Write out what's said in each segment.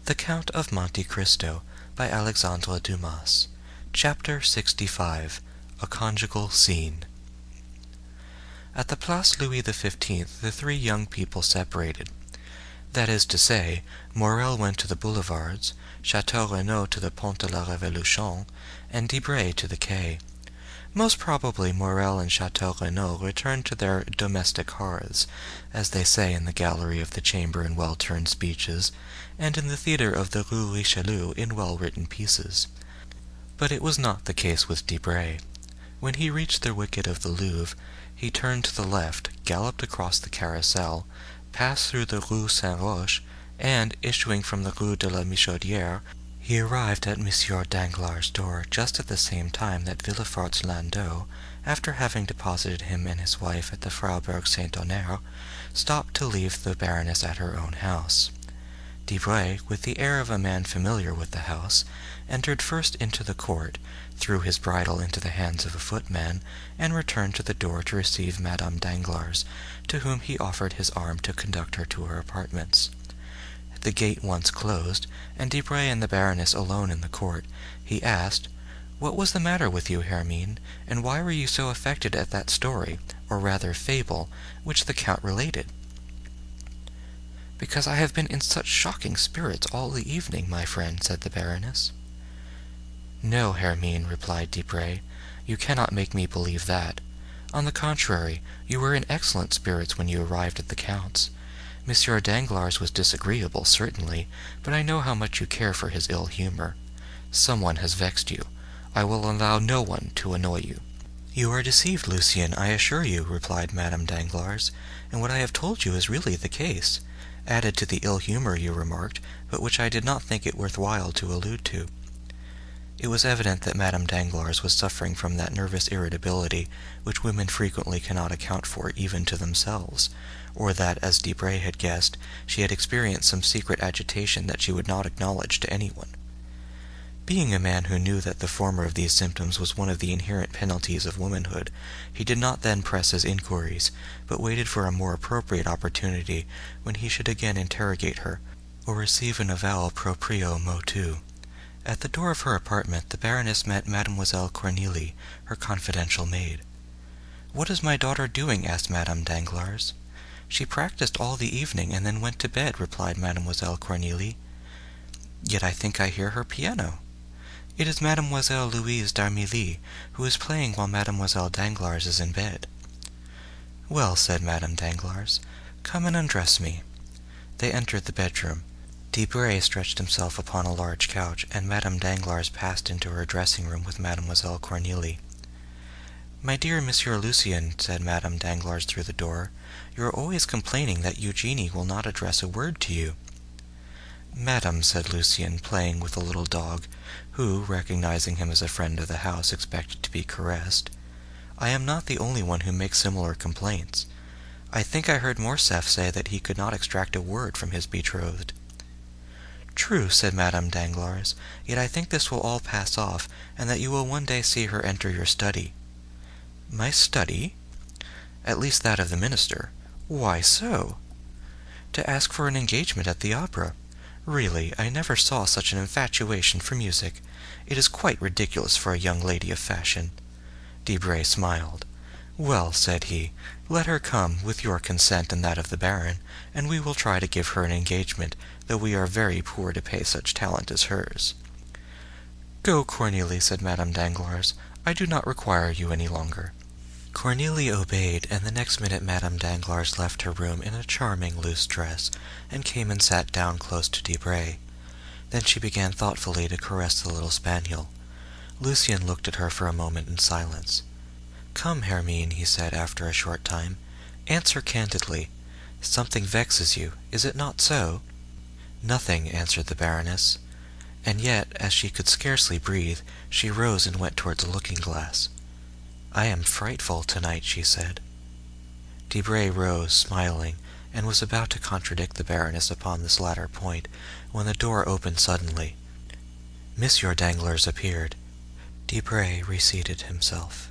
The Count of Monte Cristo by Alexandre Dumas. Chapter 65. A Conjugal Scene. At the Place Louis-XV the three young people separated. That is to say, Morel went to the boulevards, Château Renaud to the Pont de la Révolution, and Debray to the quay. Most probably Morel and Château Renaud returned to their domestic hearths, as they say in the gallery of the Chamber in well-turned speeches, and in the theatre of the Rue Richelieu in well-written pieces. But it was not the case with Debray. When he reached the wicket of the Louvre, he turned to the left, galloped across the Carrousel, passed through the Rue Saint-Roch, and, issuing from the Rue de la Michodière, he arrived at Monsieur Danglars' door just at the same time that Villefort's landau, after having deposited him and his wife at the Faubourg Saint-Honoré, stopped to leave the Baroness at her own house. Debray, with the air of a man familiar with the house, entered first into the court, threw his bridle into the hands of a footman, and returned to the door to receive Madame Danglars, to whom he offered his arm to conduct her to her apartments. The gate once closed, and Debray and the Baroness alone in the court, he asked, "What was the matter with you, Hermine, and why were you so affected at that story, or rather fable, which the Count related?" "Because I have been in such shocking spirits all the evening, my friend," said the Baroness. "No, Hermine," replied Debray, "you cannot make me believe that. On the contrary, you were in excellent spirits when you arrived at the Count's. Monsieur Danglars was disagreeable, certainly, but I know how much you care for his ill humor. Someone has vexed you. I will allow no one to annoy you." "You are deceived, Lucien, I assure you," replied Madame Danglars, "and what I have told you is really the case, added to the ill humor you remarked, but which I did not think it worth while to allude to." It was evident that Madame Danglars was suffering from that nervous irritability which women frequently cannot account for even to themselves, or that, as Debray had guessed, she had experienced some secret agitation that she would not acknowledge to anyone. Being a man who knew that the former of these symptoms was one of the inherent penalties of womanhood, he did not then press his inquiries, but waited for a more appropriate opportunity, when he should again interrogate her, or receive an avowal proprio motu. At the door of her apartment the Baroness met Mademoiselle Cornélie, her confidential maid. "What is my daughter doing?" asked Madame Danglars. "She practiced all the evening, and then went to bed," replied Mademoiselle Cornélie. "Yet I think I hear her piano." "It is Mademoiselle Louise d'Armilly, who is playing while Mademoiselle Danglars is in bed." "Well," said Madame Danglars, "come and undress me." They entered the bedroom. Debray stretched himself upon a large couch, and Madame Danglars passed into her dressing-room with Mademoiselle Cornélie. "My dear Monsieur Lucien," said Madame Danglars through the door, "you are always complaining that Eugénie will not address a word to you." "Madame," said Lucien, playing with the little dog, who, recognizing him as a friend of the house, expected to be caressed, "I am not the only one who makes similar complaints. I think I heard Morcerf say that he could not extract a word from his betrothed." "True," said Madame Danglars, "yet I think this will all pass off, and that you will one day see her enter your study." "My study?" "At least that of the minister." "Why so?" "To ask for an engagement at the opera. Really, I never saw such an infatuation for music. It is quite ridiculous for a young lady of fashion." Debray smiled. "Well," said he, "let her come, with your consent and that of the Baron, and we will try to give her an engagement, though we are very poor to pay such talent as hers." "Go, Cornélie," said Madame Danglars. "I do not require you any longer." Cornélie obeyed, and the next minute Madame Danglars left her room in a charming loose dress, and came and sat down close to Debray. Then she began thoughtfully to caress the little spaniel. Lucien looked at her for a moment in silence. "Come, Hermine," he said after a short time, "answer candidly. Something vexes you, is it not so?" "Nothing," answered the Baroness. And yet, as she could scarcely breathe, she rose and went towards the looking-glass. "I am frightful tonight," she said. Debray rose, smiling, and was about to contradict the Baroness upon this latter point, when the door opened suddenly. Monsieur Danglars appeared. Debray reseated himself.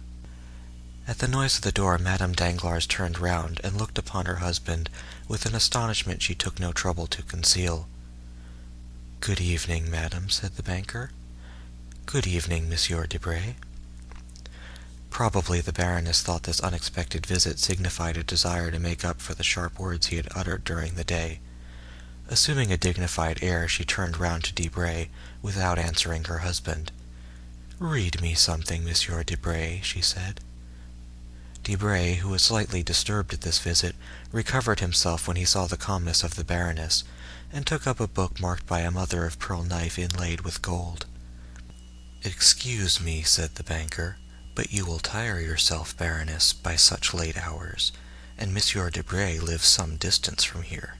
At the noise of the door, Madame Danglars turned round and looked upon her husband with an astonishment she took no trouble to conceal. "Good evening, madam," said the banker. "Good evening, Monsieur Debray." Probably the Baroness thought this unexpected visit signified a desire to make up for the sharp words he had uttered during the day. Assuming a dignified air, she turned round to Debray, without answering her husband. "Read me something, Monsieur Debray," she said. Debray, who was slightly disturbed at this visit, recovered himself when he saw the calmness of the Baroness, and took up a book marked by a mother-of-pearl knife inlaid with gold. "Excuse me," said the banker, "but you will tire yourself, Baroness, by such late hours, and Monsieur Debray lives some distance from here."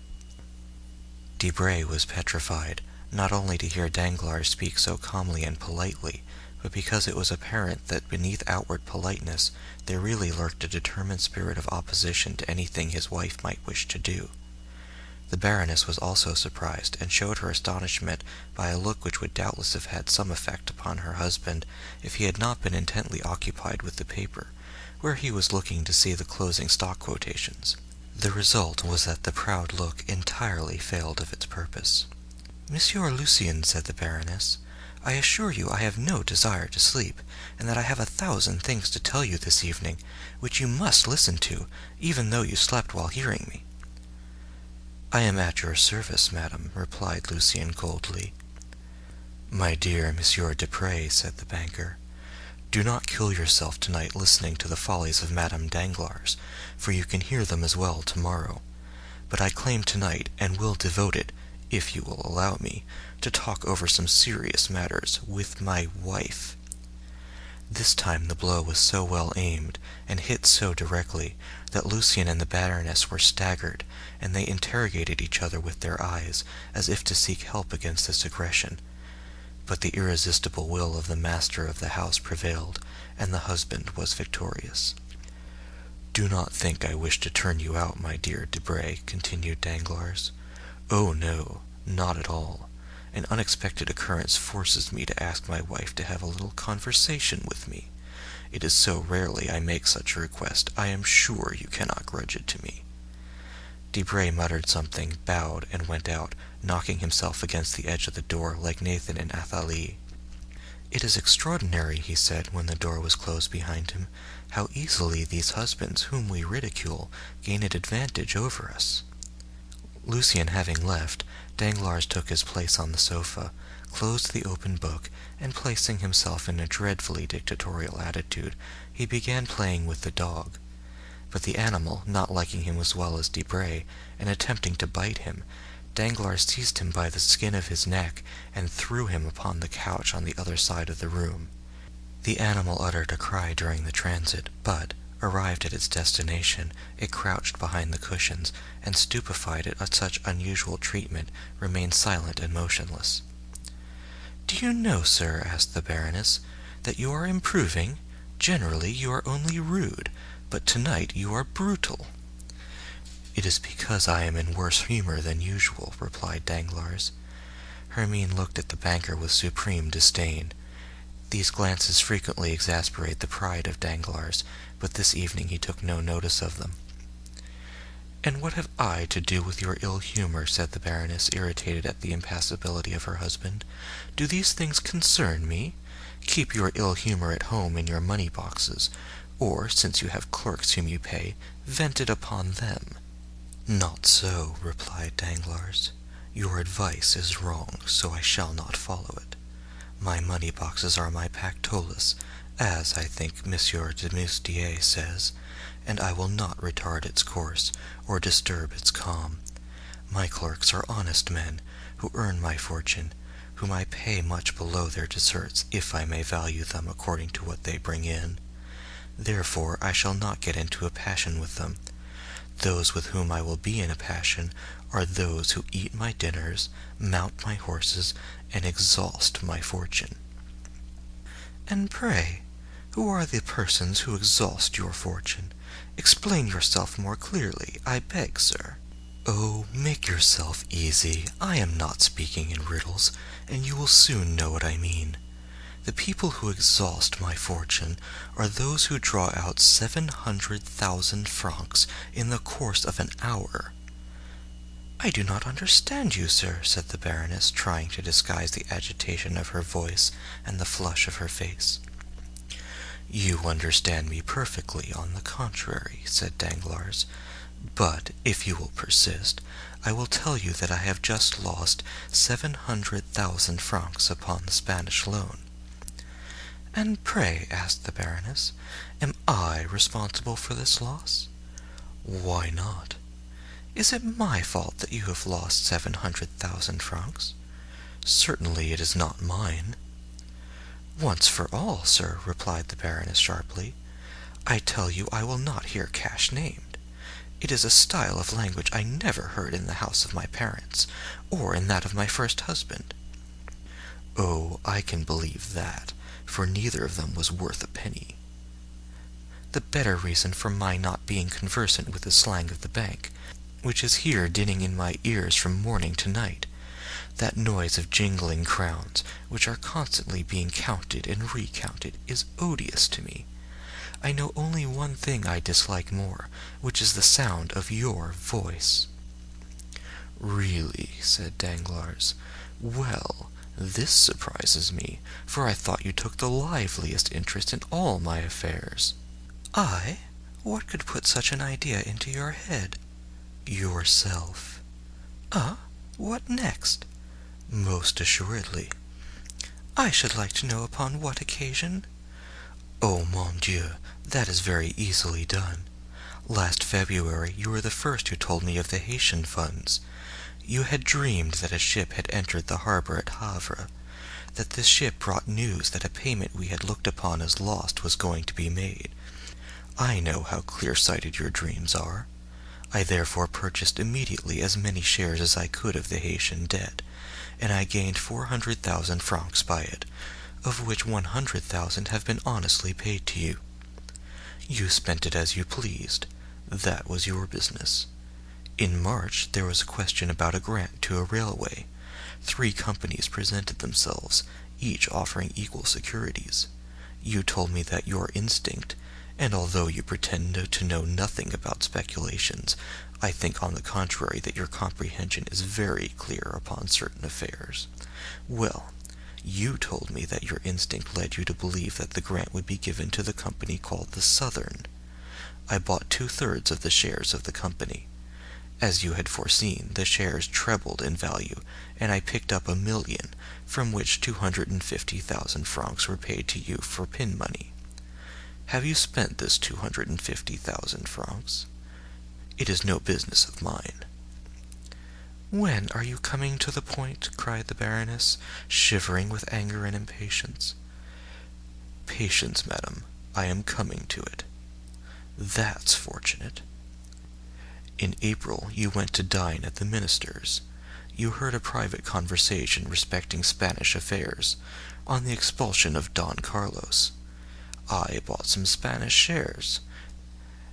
Debray was petrified, not only to hear Danglars speak so calmly and politely, but because it was apparent that beneath outward politeness there really lurked a determined spirit of opposition to anything his wife might wish to do. The Baroness was also surprised, and showed her astonishment by a look which would doubtless have had some effect upon her husband if he had not been intently occupied with the paper, where he was looking to see the closing stock quotations. The result was that the proud look entirely failed of its purpose. "Monsieur Lucien," said the Baroness, "I assure you I have no desire to sleep, and that I have 1,000 things to tell you this evening, which you must listen to, even though you slept while hearing me." "I am at your service, madam," replied Lucien coldly. "My dear Monsieur Debray," said the banker, "do not kill yourself tonight listening to the follies of Madame Danglars, for you can hear them as well tomorrow. But I claim tonight, and will devote it, if you will allow me, to talk over some serious matters with my wife." This time the blow was so well aimed, and hit so directly, that Lucien and the Baroness were staggered, and they interrogated each other with their eyes, as if to seek help against this aggression. But the irresistible will of the master of the house prevailed, and the husband was victorious. "Do not think I wish to turn you out, my dear Debray," continued Danglars. "Oh, no, not at all. An unexpected occurrence forces me to ask my wife to have a little conversation with me. It is so rarely I make such a request, I am sure you cannot grudge it to me." Debray muttered something, bowed, and went out, knocking himself against the edge of the door like Nathan in Athalie. "It is extraordinary," he said, when the door was closed behind him, "how easily these husbands whom we ridicule gain an advantage over us." Lucien having left, Danglars took his place on the sofa, closed the open book, and placing himself in a dreadfully dictatorial attitude, he began playing with the dog. But the animal, not liking him as well as Debray, and attempting to bite him, Danglars seized him by the skin of his neck, and threw him upon the couch on the other side of the room. The animal uttered a cry during the transit, but, arrived at its destination, it crouched behind the cushions, and, stupefied at such unusual treatment, remained silent and motionless. "Do you know, sir," asked the Baroness, "that you are improving? Generally you are only rude, but tonight you are brutal." "It is because I am in worse humor than usual," replied Danglars. Hermine looked at the banker with supreme disdain. These glances frequently exasperate the pride of Danglars, but this evening he took no notice of them. "And what have I to do with your ill humor?" said the Baroness, irritated at the impassibility of her husband. "Do these things concern me? Keep your ill humor at home in your money boxes, or, since you have clerks whom you pay, vent it upon them." "Not so," replied Danglars. "Your advice is wrong, so I shall not follow it. My money boxes are my Pactolus, as I think Monsieur de Moustier says, and I will not retard its course, or disturb its calm. My clerks are honest men, who earn my fortune, whom I pay much below their deserts, if I may value them according to what they bring in. Therefore I shall not get into a passion with them. Those with whom I will be in a passion are those who eat my dinners, mount my horses, and exhaust my fortune." "And pray, who are the persons who exhaust your fortune? Explain yourself more clearly, I beg, sir." "Oh, make yourself easy. I am not speaking in riddles, and you will soon know what I mean. The people who exhaust my fortune are those who draw out 700,000 francs in the course of an hour. "I do not understand you, sir," said the Baroness, trying to disguise the agitation of her voice and the flush of her face. "You understand me perfectly, on the contrary," said Danglars. "But, if you will persist, I will tell you that I have just lost 700,000 francs upon the Spanish loan." "And pray," asked the Baroness, "am I responsible for this loss?" "Why not?" "Is it my fault that you have lost 700,000 francs?" "Certainly it is not mine." "Once for all, sir," replied the Baroness sharply, "I tell you I will not hear cash named. It is a style of language I never heard in the house of my parents, or in that of my first husband." "Oh, I can believe that, for neither of them was worth a penny." "The better reason for my not being conversant with the slang of the bank, which is here dinning in my ears from morning to night. That noise of jingling crowns, which are constantly being counted and recounted, is odious to me. I know only one thing I dislike more, which is the sound of your voice." "Really," said Danglars. "Well, this surprises me, for I thought you took the liveliest interest in all my affairs." "I? What could put such an idea into your head?" "Yourself." What next?" "Most assuredly." "I should like to know upon what occasion." "Oh, mon Dieu, that is very easily done. Last February you were the first who told me of the Haytian funds. You had dreamed that a ship had entered the harbor at Havre, that this ship brought news that a payment we had looked upon as lost was going to be made. I know how clear-sighted your dreams are. I therefore purchased immediately as many shares as I could of the Haytian debt, and I gained 400,000 francs by it, of which 100,000 have been honestly paid to you. You spent it as you pleased. That was your business. In March there was a question about a grant to a railway. 3 companies presented themselves, each offering equal securities. You told me that your instinct, and although you pretend to know nothing about speculations, I think on the contrary that your comprehension is very clear upon certain affairs. Well, you told me that your instinct led you to believe that the grant would be given to the company called the Southern. I bought 2/3 of the shares of the company. As you had foreseen, the shares trebled in value, and I picked up 1,000,000, from which 250,000 francs were paid to you for pin money. Have you spent this 250,000 francs? It is no business of mine." "When are you coming to the point?" cried the Baroness, shivering with anger and impatience. "Patience, madam, I am coming to it." "That's fortunate." "In April you went to dine at the minister's. You heard a private conversation respecting Spanish affairs, on the expulsion of Don Carlos. I bought some Spanish shares.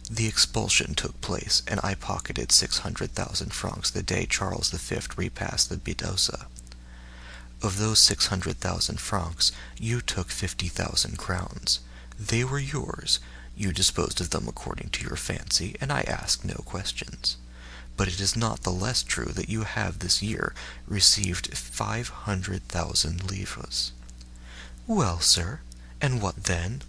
The expulsion took place, and I pocketed 600,000 francs the day Charles V repassed the Bidosa. Of those 600,000 francs, you took 50,000 crowns. They were yours. You disposed of them according to your fancy, and I asked no questions. But it is not the less true that you have this year received 500,000 livres." "Well, sir, and what then?"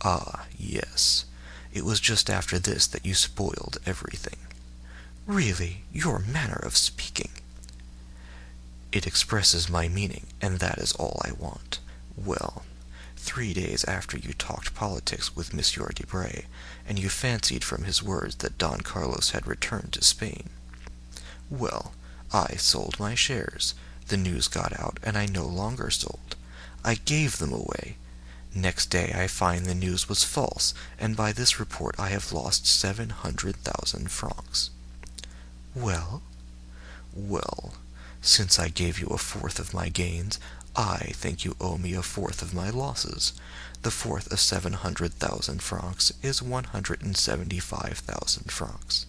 "Ah, yes. It was just after this that you spoiled everything." "Really, your manner of speaking—" "It expresses my meaning, and that is all I want. Well, 3 days after you talked politics with Monsieur Debray, and you fancied from his words that Don Carlos had returned to Spain. Well, I sold my shares. The news got out, and I no longer sold. I gave them away. Next day I find the news was false, and by this report I have lost 700,000 francs. "Well?" "Well, since I gave you 1/4 of my gains, I think you owe me 1/4 of my losses. The fourth of 700,000 francs is 175,000 francs."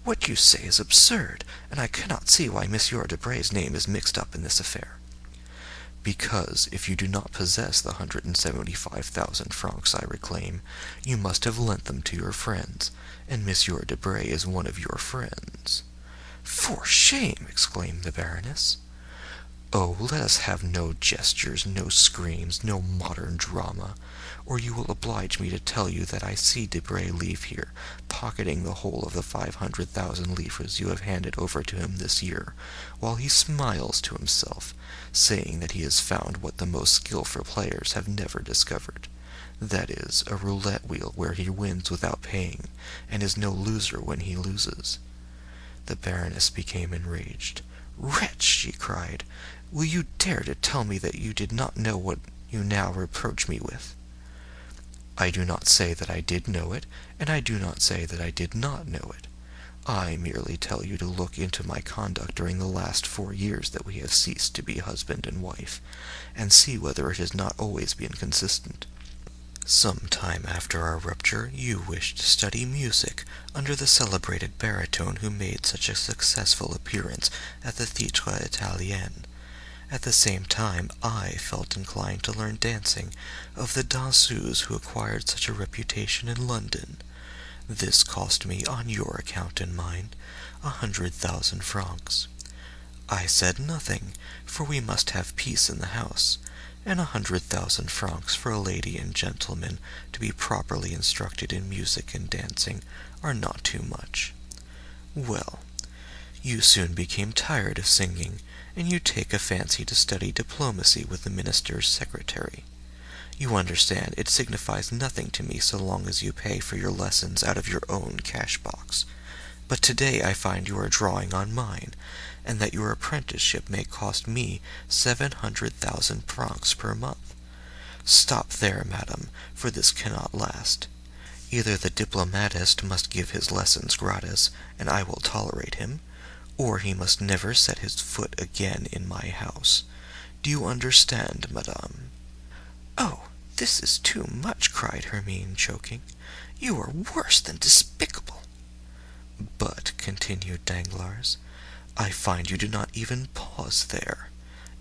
"What you say is absurd, and I cannot see why Monsieur Debray's name is mixed up in this affair." "Because if you do not possess the 175,000 francs I reclaim, you must have lent them to your friends, and Monsieur Debray is one of your friends. "For shame!" exclaimed the Baroness. "Oh, let us have no gestures, no screams, no modern drama, or you will oblige me to tell you that I see Debray leave here, pocketing the whole of the 500,000 livres you have handed over to him this year, while he smiles to himself, saying that he has found what the most skilful players have never discovered. That is, a roulette wheel where he wins without paying, and is no loser when he loses." The Baroness became enraged. "Wretch!" she cried, "will you dare to tell me that you did not know what you now reproach me with?" "I do not say that I did know it, and I do not say that I did not know it. I merely tell you to look into my conduct during the last 4 years that we have ceased to be husband and wife, and see whether it has not always been consistent. Some time after our rupture you wished to study music under the celebrated baritone who made such a successful appearance at the Théâtre Italien. At the same time I felt inclined to learn dancing of the danseuses who acquired such a reputation in London. This cost me, on your account and mine, 100,000 francs. I said nothing, for we must have peace in the house, and 100,000 francs for a lady and gentleman to be properly instructed in music and dancing are not too much. Well, you soon became tired of singing, and you take a fancy to study diplomacy with the minister's secretary. You understand, it signifies nothing to me so long as you pay for your lessons out of your own cash-box. But today I find you are drawing on mine, and that your apprenticeship may cost me 700,000 francs per month. Stop there, madam, for this cannot last. Either the diplomatist must give his lessons gratis, and I will tolerate him, or he must never set his foot again in my house. Do you understand, madame?" "Oh, this is too much!" cried Hermine, choking. "You are worse than despicable." "But," continued Danglars, "I find you do not even pause there.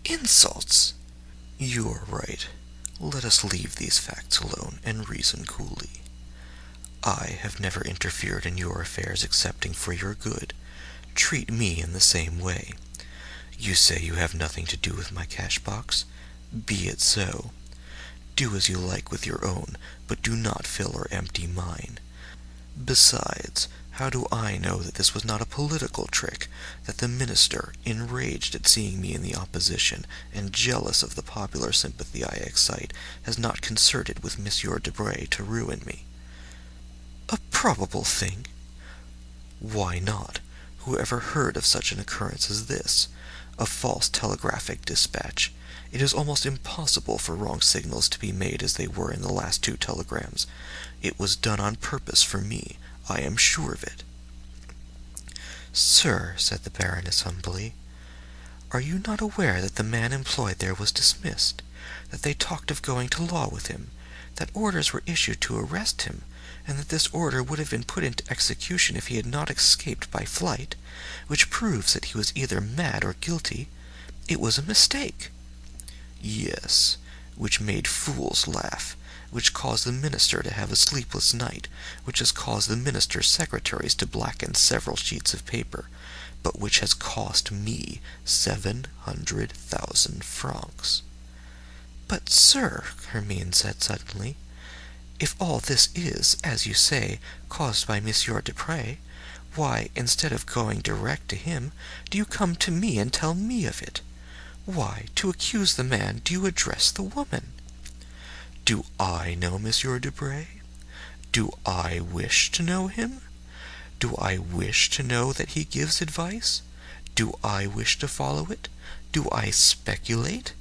Insults!" "You are right. Let us leave these facts alone, and reason coolly. I have never interfered in your affairs excepting for your good. Treat me in the same way. You say you have nothing to do with my cash-box? Be it so. Do as you like with your own, but do not fill or empty mine. Besides, how do I know that this was not a political trick, that the minister, enraged at seeing me in the opposition, and jealous of the popular sympathy I excite, has not concerted with Monsieur Debray to ruin me?" "A probable thing." "Why not? Who ever heard of such an occurrence as this? A false telegraphic dispatch. It is almost impossible for wrong signals to be made as they were in the last 2 telegrams. It was done on purpose for me. I am sure of it." "Sir," said the Baroness humbly, "are you not aware that the man employed there was dismissed, that they talked of going to law with him, that orders were issued to arrest him, and that this order would have been put into execution if he had not escaped by flight, which proves that he was either mad or guilty? It was a mistake." "Yes, which made fools laugh, which caused the minister to have a sleepless night, which has caused the minister's secretaries to blacken several sheets of paper, but which has cost me 700,000 francs." "But, sir," Hermine said suddenly, "if all this is, as you say, caused by Monsieur Debray, why, instead of going direct to him, do you come to me and tell me of it? Why, to accuse the man, do you address the woman?" "Do I know Monsieur Debray? Do I wish to know him? Do I wish to know that he gives advice? Do I wish to follow it? Do I speculate?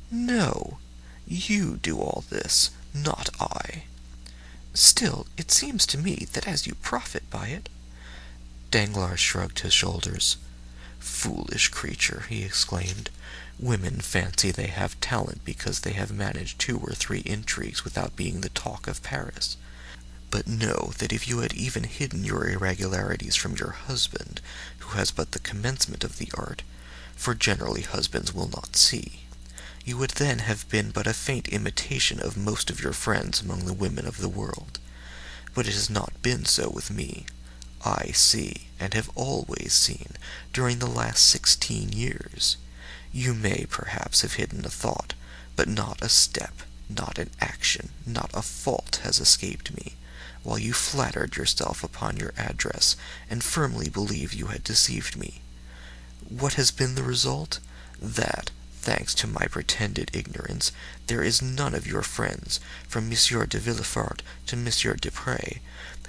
No, you do all this, not I." "Still, it seems to me that as you profit by it—" Danglars shrugged his shoulders. "Foolish creature!" he exclaimed. "Women fancy they have talent because they have managed 2 or 3 intrigues without being the talk of Paris. But know that if you had even hidden your irregularities from your husband, who has but the commencement of the art, for generally husbands will not see, you would then have been but a faint imitation of most of your friends among the women of the world. But it has not been so with me. I see, and have always seen during the last 16 years. You may perhaps have hidden a thought, but not a step, not an action, not a fault has escaped me, while you flattered yourself upon your address, and firmly believed you had deceived me. What has been the result? That, thanks to my pretended ignorance, there is none of your friends, from Monsieur de Villefort to Monsieur de Pré,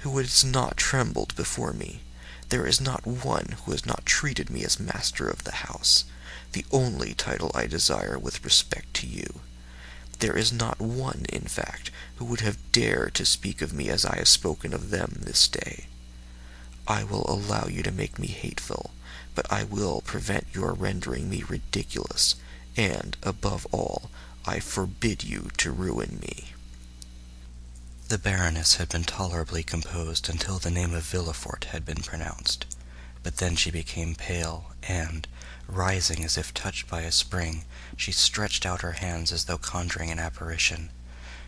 who has not trembled before me. There is not one who has not treated me as master of the house, the only title I desire with respect to you. There is not one, in fact, who would have dared to speak of me as I have spoken of them this day. I will allow you to make me hateful, but I will prevent your rendering me ridiculous, and, above all, I forbid you to ruin me." The Baroness had been tolerably composed until the name of Villefort had been pronounced, but then she became pale, and, rising as if touched by a spring, she stretched out her hands as though conjuring an apparition.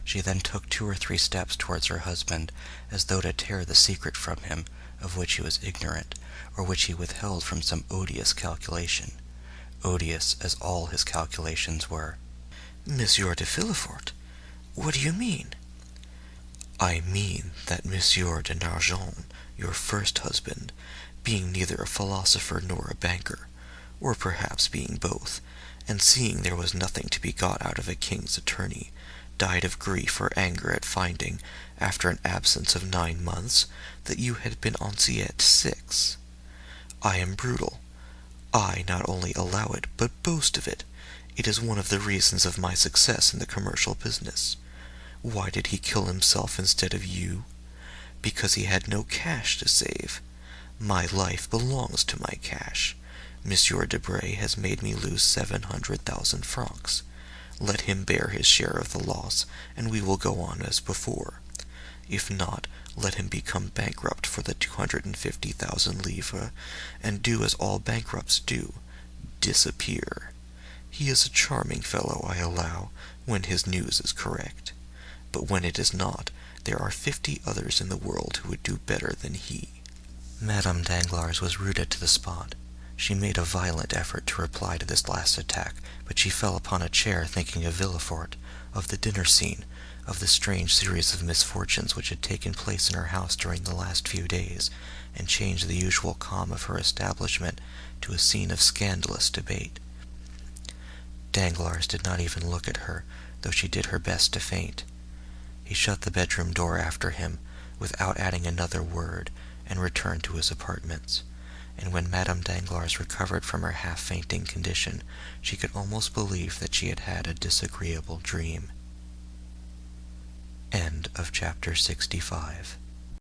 She then took 2 or 3 steps towards her husband, as though to tear the secret from him, of which he was ignorant, or which he withheld from some odious calculation, odious as all his calculations were. "Monsieur de Villefort, what do you mean?" "I mean that Monsieur de Nargonne, your first husband, being neither a philosopher nor a banker, or perhaps being both, and seeing there was nothing to be got out of a king's attorney, died of grief or anger at finding, after an absence of 9 months, that you had been anciette 6. I am brutal. I not only allow it, but boast of it. It is one of the reasons of my success in the commercial business. Why did he kill himself instead of you? Because he had no cash to save. My life belongs to my cash. Monsieur Debray has made me lose 700,000 francs. Let him bear his share of the loss, and we will go on as before. If not, let him become bankrupt for the 250,000 livres, and do as all bankrupts do, disappear. He is a charming fellow, I allow, when his news is correct. But when it is not, there are 50 others in the world who would do better than he." Madame Danglars was rooted to the spot. She made a violent effort to reply to this last attack, but she fell upon a chair, thinking of Villefort, of the dinner scene, of the strange series of misfortunes which had taken place in her house during the last few days, and changed the usual calm of her establishment to a scene of scandalous debate. Danglars did not even look at her, though she did her best to faint. He shut the bedroom door after him, without adding another word, and returned to his apartments. And when Madame Danglars recovered from her half-fainting condition, she could almost believe that she had had a disagreeable dream. End of chapter 65.